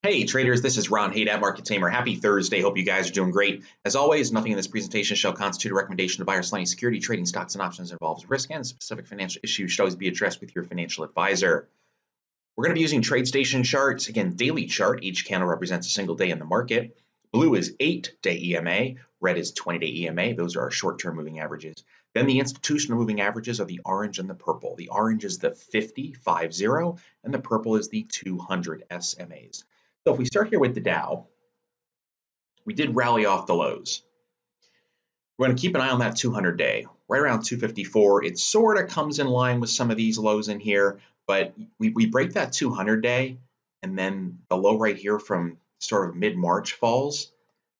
Hey traders, this is Ron Haidt at Market Tamer. Happy Thursday. Hope you guys are doing great. As always, nothing in this presentation shall constitute a recommendation to buy or sell any security. Trading stocks and options involves risk, and specific financial issues should always be addressed with your financial advisor. We're going to be using TradeStation charts. Again, daily chart. Each candle represents a single day in the market. Blue is 8-day EMA. Red is 20-day EMA. Those are our short-term moving averages. Then the institutional moving averages are the orange and the purple. The orange is the 50, and the purple is the 200 SMAs. So if we start here with the Dow, we did rally off the lows. We're going to keep an eye on that 200-day, right around 254. It sort of comes in line with some of these lows in here, but we break that 200-day, and then the low right here from sort of mid-March falls.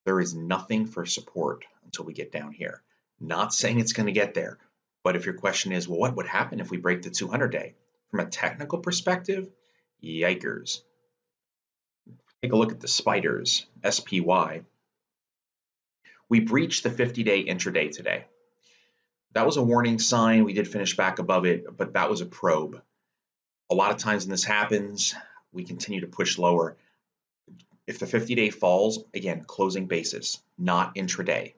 There is nothing for support until we get down here. Not saying it's going to get there, but if your question is, well, what would happen if we break the 200-day? From a technical perspective, yikers. Take a look at the spiders, SPY. We breached the 50-day intraday today. That was a warning sign. We did finish back above it, but that was a probe. A lot of times when this happens, we continue to push lower. If the 50-day falls, again, closing basis, not intraday.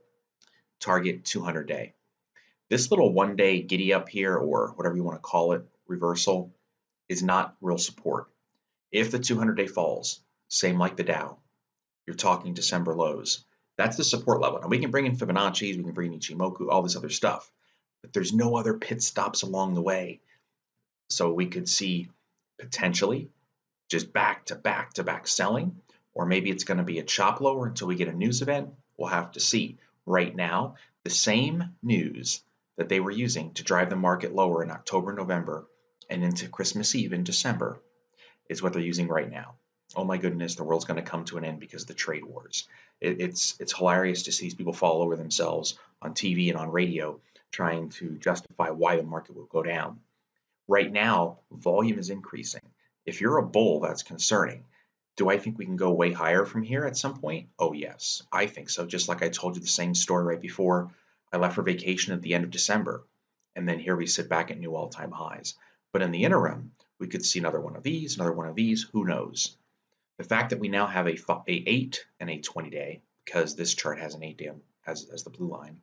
Target 200-day. This little one-day giddy up here, or whatever you want to call it, reversal, is not real support. If the 200-day falls, same like the Dow, you're talking December lows. That's the support level. Now we can bring in Fibonacci's, we can bring in Ichimoku, all this other stuff, but there's no other pit stops along the way. So we could see potentially just back to back selling, or maybe it's going to be a chop lower until we get a news event. We'll have to see. Right now, the same news that they were using to drive the market lower in October, November, and into Christmas Eve in December is what they're using right now. Oh my goodness, the world's going to come to an end because of the trade wars. It's hilarious to see these people fall over themselves on TV and on radio trying to justify why the market will go down. Right now, volume is increasing. If you're a bull, that's concerning. Do I think we can go way higher from here at some point? Oh yes, I think so. Just like I told you the same story right before I left for vacation at the end of December. And then here we sit back at new all-time highs. But in the interim, we could see another one of these, who knows? The fact that we now have a 8 and a 20-day, because this chart has an 8-day as the blue line.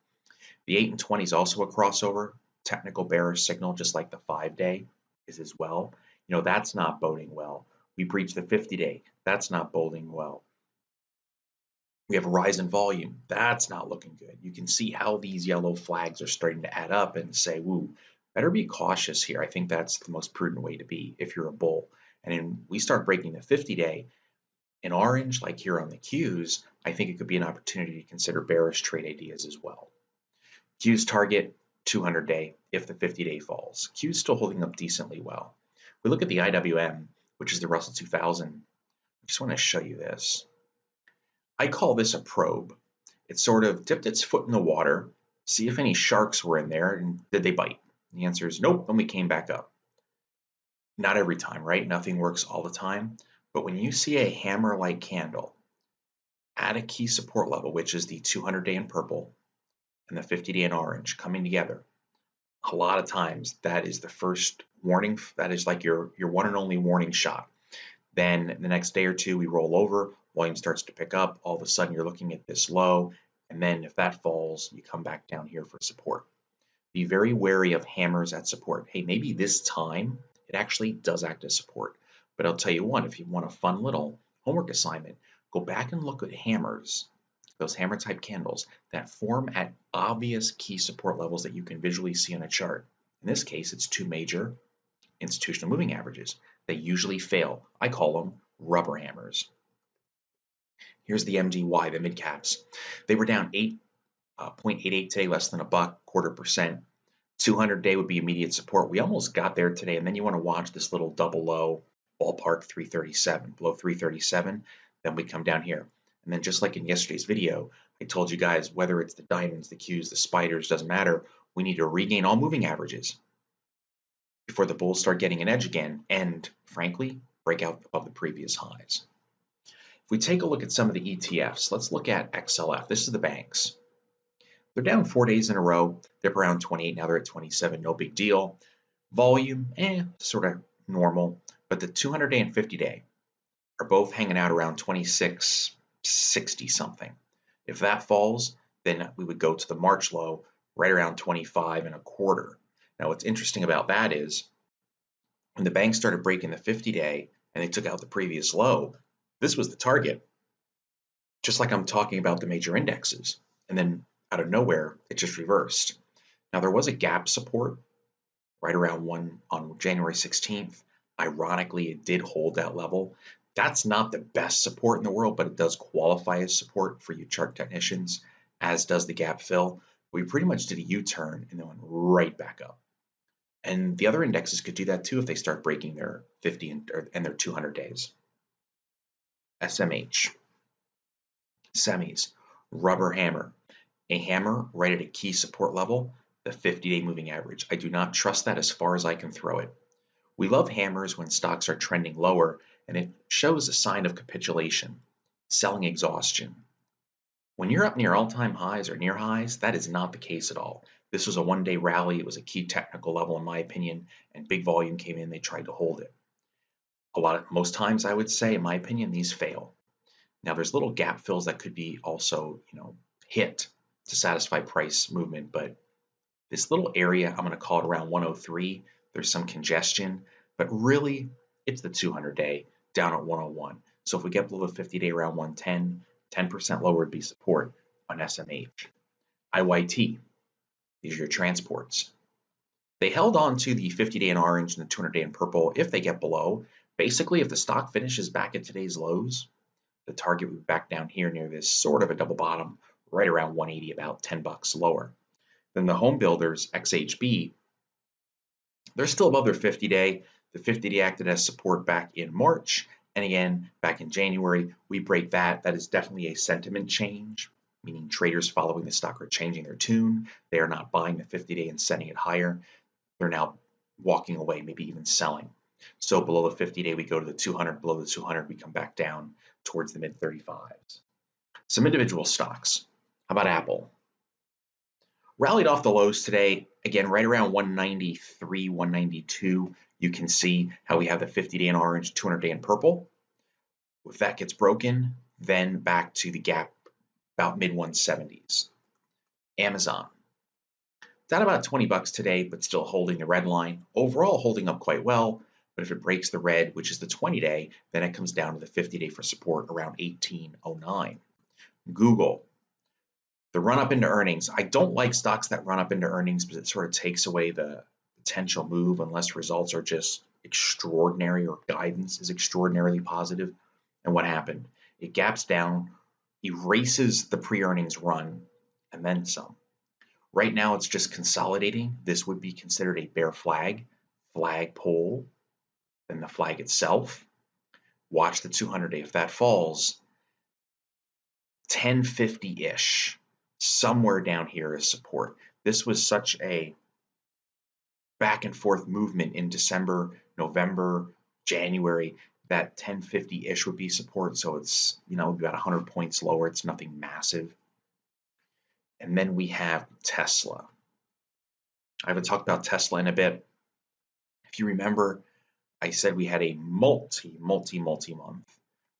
The 8 and 20 is also a crossover, technical bearish signal, just like the 5-day is as well. You know, that's not boding well. We breached the 50-day. That's not boding well. We have a rise in volume. That's not looking good. You can see how these yellow flags are starting to add up and say, woo, better be cautious here. I think that's the most prudent way to be if you're a bull. And then we start breaking the 50-day in orange, like here on the Qs, I think it could be an opportunity to consider bearish trade ideas as well. Qs target 200-day if the 50-day falls. Qs still holding up decently well. We look at the IWM, which is the Russell 2000. I just want to show you this. I call this a probe. It sort of dipped its foot in the water, see if any sharks were in there, and did they bite? The answer is nope, and we came back up. Not every time, right? Nothing works all the time. But when you see a hammer-like candle at a key support level, which is the 200-day in purple and the 50-day in orange coming together, a lot of times that is the first warning. That is like your one and only warning shot. Then the next day or two, we roll over, volume starts to pick up. All of a sudden, you're looking at this low. And then if that falls, you come back down here for support. Be very wary of hammers at support. Hey, maybe this time it actually does act as support. But I'll tell you what, if you want a fun little homework assignment, go back and look at hammers, those hammer type candles that form at obvious key support levels that you can visually see on a chart. In this case, it's two major institutional moving averages. They usually fail. I call them rubber hammers. Here's the MDY, the mid caps. They were down 8.88 today, less than a buck, 0.25%. 200-day would be immediate support. We almost got there today, and then you want to watch this little double low, ballpark 337, below 337, then we come down here. And then just like in yesterday's video, I told you guys, whether it's the diamonds, the Qs, the spiders, doesn't matter, we need to regain all moving averages before the bulls start getting an edge again and, frankly, break out above the previous highs. If we take a look at some of the ETFs, let's look at XLF. This is the banks. They're down 4 days in a row. They're around 28, now they're at 27, no big deal. Volume, sort of normal. But the 200-day and 50-day are both hanging out around 26.60 something. If that falls, then we would go to the March low right around 25.25. Now, what's interesting about that is when the bank started breaking the 50-day and they took out the previous low, this was the target, just like I'm talking about the major indexes. And then out of nowhere, it just reversed. Now, there was a gap support right around 1 on January 16th. Ironically, it did hold that level. That's not the best support in the world, but it does qualify as support for you chart technicians, as does the gap fill. We pretty much did a U-turn and then went right back up. And the other indexes could do that too if they start breaking their 50 and their 200 days. SMH, semis, rubber hammer, a hammer right at a key support level, the 50-day moving average. I do not trust that as far as I can throw it. We love hammers when stocks are trending lower and it shows a sign of capitulation, selling exhaustion. When you're up near all-time highs or near highs, that is not the case at all. This was a one-day rally. It was a key technical level in my opinion, and big volume came in. They tried to hold it. Most times I would say, in my opinion, these fail. Now there's little gap fills that could be also, hit to satisfy price movement, but this little area, I'm going to call it around 103. There's some congestion, but really it's the 200-day down at 101. So if we get below the 50-day around 110, 10% lower would be support on SMH. IYT, these are your transports. They held on to the 50-day in orange and the 200-day in purple. If they get below, basically if the stock finishes back at today's lows, the target would be back down here near this sort of a double bottom, right around 180, about 10 bucks lower. Then the home builders, XHB, they're still above their 50-day. The 50-day acted as support back in March, and again, back in January, we break that. That is definitely a sentiment change, meaning traders following the stock are changing their tune. They are not buying the 50-day and setting it higher. They're now walking away, maybe even selling. So below the 50-day, we go to the 200. Below the 200, we come back down towards the mid-35s. Some individual stocks. How about Apple? Rallied off the lows today, again, right around 193, 192. You can see how we have the 50-day in orange, 200-day in purple. If that gets broken, then back to the gap about mid-170s. Amazon. Down about 20 bucks today, but still holding the red line. Overall holding up quite well, but if it breaks the red, which is the 20-day, then it comes down to the 50-day for support around 1809. Google. The run up into earnings. I don't like stocks that run up into earnings because it sort of takes away the potential move unless results are just extraordinary or guidance is extraordinarily positive. And what happened? It gaps down, erases the pre-earnings run, and then some. Right now it's just consolidating. This would be considered a bear flag, flagpole, then the flag itself. Watch the 200-day. If that falls, 1050-ish. Somewhere down here is support. This was such a back and forth movement in December, November, January that 1050-ish would be support. So it's, about 100 points lower. It's nothing massive. And then we have Tesla. I haven't talked about Tesla in a bit. If you remember, I said we had a multi-month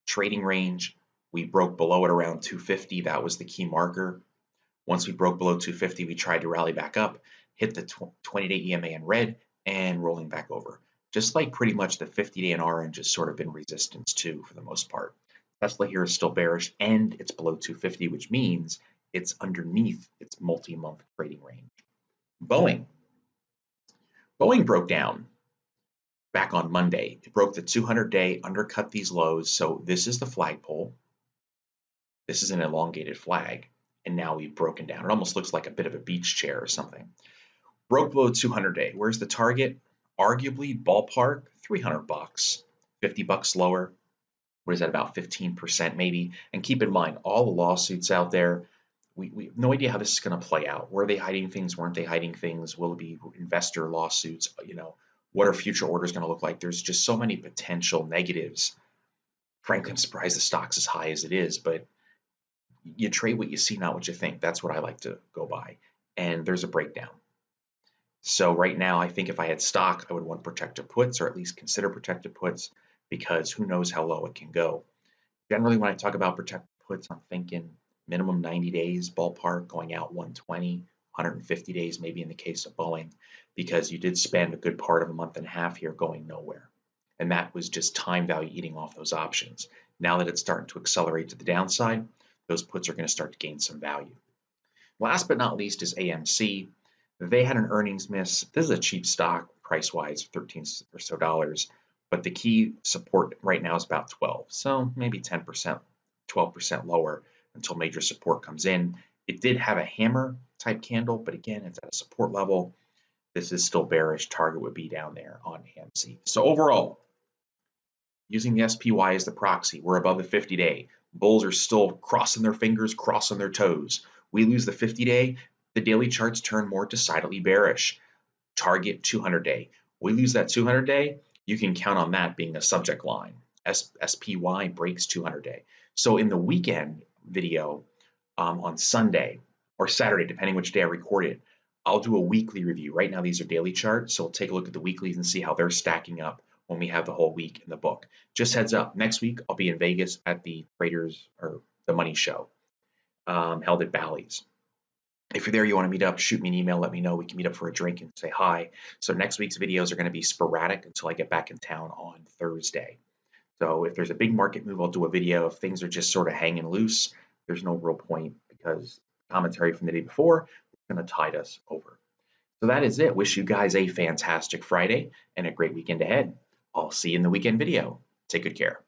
trading range. We broke below it around 250. That was the key marker. Once we broke below 250, we tried to rally back up, hit the 20-day EMA in red, and rolling back over. Just like pretty much the 50-day in orange has sort of been resistance too for the most part. Tesla here is still bearish, and it's below 250, which means it's underneath its multi-month trading range. Boeing. Boeing broke down back on Monday. It broke the 200-day, undercut these lows. So this is the flagpole. This is an elongated flag. And now we've broken down. It almost looks like a bit of a beach chair or something. Broke below 200-day. Where's the target? Arguably, ballpark, 300 bucks, 50 bucks lower. What is that, about 15% maybe? And keep in mind, all the lawsuits out there, we have no idea how this is going to play out. Were they hiding things? Weren't they hiding things? Will it be investor lawsuits? What are future orders going to look like? There's just so many potential negatives. Frankly, I'm surprised the stock's as high as it is, but you trade what you see, not what you think. That's what I like to go by. And there's a breakdown. So right now, I think if I had stock, I would want protective puts, or at least consider protective puts. because who knows how low it can go. Generally, when I talk about protect puts, I'm thinking minimum 90 days ballpark, going out 120, 150 days, maybe in the case of Boeing, because you did spend a good part of a month and a half here going nowhere. And that was just time value eating off those options. Now that it's starting to accelerate to the downside, those puts are going to start to gain some value. Last but not least is AMC. They had an earnings miss. This is a cheap stock price-wise, 13 or so dollars, but the key support right now is about 12. So maybe 10%, 12% lower until major support comes in. It did have a hammer type candle, but again, it's at a support level. This is still bearish. Target would be down there on AMC. So overall, using the SPY as the proxy, we're above the 50-day. Bulls are still crossing their fingers, crossing their toes. We lose the 50-day, the daily charts turn more decidedly bearish. Target 200-day. We lose that 200-day, you can count on that being a subject line. SPY breaks 200-day. So in the weekend video on Sunday or Saturday, depending which day I record it, I'll do a weekly review. Right now, these are daily charts, so we'll take a look at the weeklies and see how they're stacking up when we have the whole week in the book. Just heads up, next week I'll be in Vegas at the Traders or the Money Show held at Bally's. If you're there, you want to meet up, shoot me an email, let me know. We can meet up for a drink and say hi. So next week's videos are going to be sporadic until I get back in town on Thursday. So if there's a big market move, I'll do a video. If things are just sort of hanging loose, there's no real point because commentary from the day before is going to tide us over. So that is it. Wish you guys a fantastic Friday and a great weekend ahead. I'll see you in the weekend video. Take good care.